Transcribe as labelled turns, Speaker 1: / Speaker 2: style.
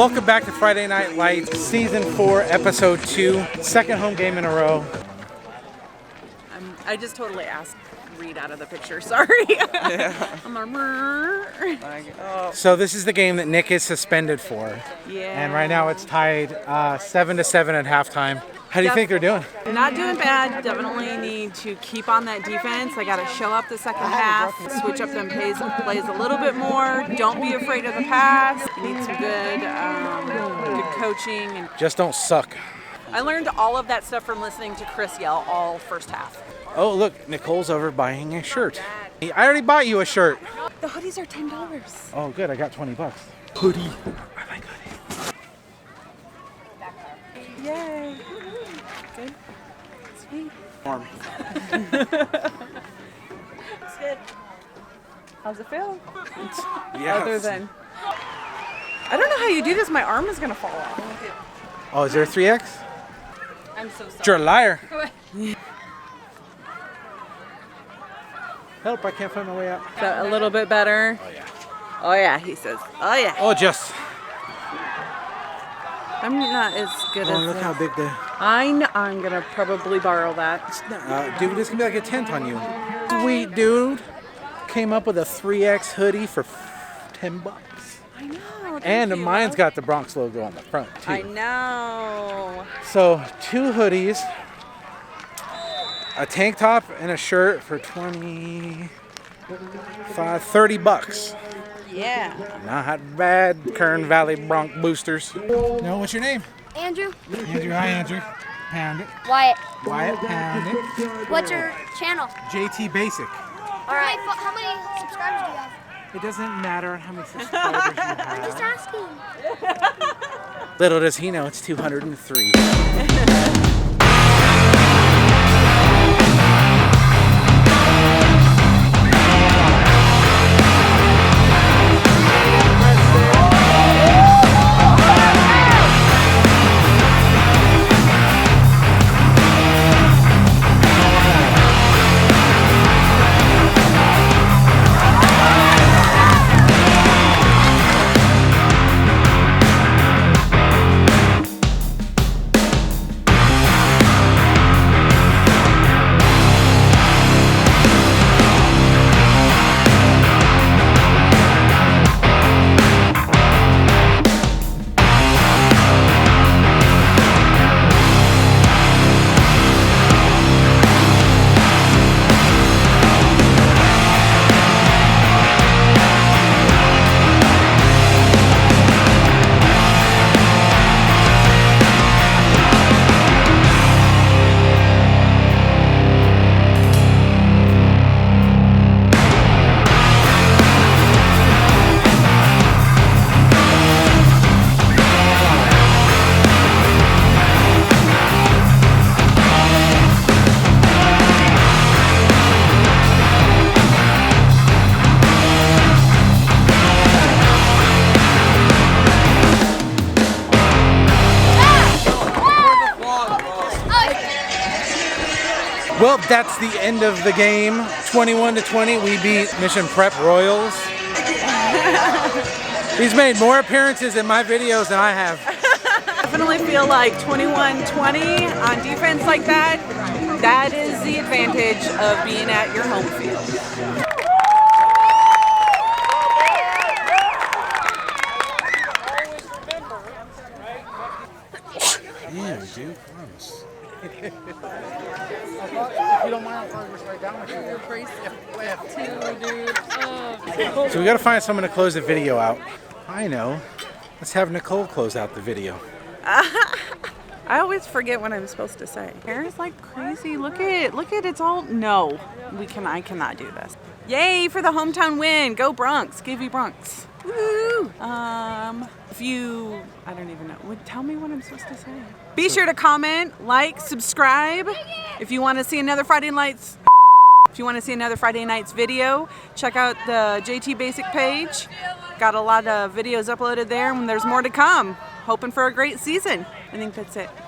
Speaker 1: Welcome back to Friday Night Lights, Season 4, Episode 2. Second home game in a row.
Speaker 2: I just totally asked Reed out of the picture, sorry. Yeah.
Speaker 1: So this is the game that Nick is suspended for.
Speaker 2: Yeah.
Speaker 1: And right now it's tied 7-7 at halftime. How do you think they're doing?
Speaker 2: Not doing bad. Definitely need to keep on that defense. I got to show up the second half, switch up them plays a little bit more. Don't be afraid of the pass. You need some good coaching. And
Speaker 1: just don't suck.
Speaker 2: I learned all of that stuff from listening to Chris yell all first half.
Speaker 1: Oh, look, Nicole's over buying a shirt. I already bought you a shirt.
Speaker 2: The hoodies are $10.
Speaker 1: Oh, good. I got $20. Hoodie. I like hoodies.
Speaker 2: Yay. Good. Sweet.
Speaker 1: Warm.
Speaker 2: It's good. How's it feel?
Speaker 1: Yeah.
Speaker 2: Other than, I don't know how you do this. My arm is gonna fall off.
Speaker 1: Oh, is there a 3X?
Speaker 2: I'm so sorry.
Speaker 1: You're a liar. Help! I can't find my way out.
Speaker 2: Is that a little bit better?
Speaker 1: Oh yeah.
Speaker 2: Oh yeah, he says. Oh yeah.
Speaker 1: Oh, just.
Speaker 2: I'm not as good as.
Speaker 1: Oh, look how big the.
Speaker 2: I know. I'm gonna probably borrow that.
Speaker 1: Dude, this is gonna be like a tent on you. Sweet dude. Came up with a 3X hoodie for $10.
Speaker 2: I know.
Speaker 1: And mine's got the Bronx logo on the front too.
Speaker 2: I know.
Speaker 1: So 2 hoodies, a tank top, and a shirt for $30.
Speaker 2: Yeah.
Speaker 1: Not bad, Kern Valley Bronx boosters. No, what's your name?
Speaker 3: Andrew.
Speaker 1: Andrew. Hi, Andrew. Pound it.
Speaker 3: Wyatt.
Speaker 1: Wyatt, pound it.
Speaker 3: What's your channel?
Speaker 1: JT Basic.
Speaker 3: All right. How many subscribers do you have?
Speaker 1: It doesn't matter how many subscribers you have.
Speaker 3: I'm just asking.
Speaker 1: Little does he know, it's 203. Well, that's the end of the game. 21-20, we beat Mission Prep Royals. He's made more appearances in my videos than I have.
Speaker 2: Definitely feel like 21-20 on defense like that. That is the advantage of being at your home field.
Speaker 1: Yeah, dude, gross. If you don't mind, I'll probably just right down with you. So we gotta find someone to close the video out. I know. Let's have Nicole close out the video.
Speaker 2: I always forget what I'm supposed to say. Hair's like crazy. Look at it. It's all no. I cannot do this. Yay for the hometown win. Go Bronx. Give you Bronx. Woo! I don't even know. Tell me what I'm supposed to say. Be sure to comment, like, subscribe. If you want to see another Friday Nights video, check out the JT Basic page. Got a lot of videos uploaded there, and there's more to come. Hoping for a great season. I think that's it.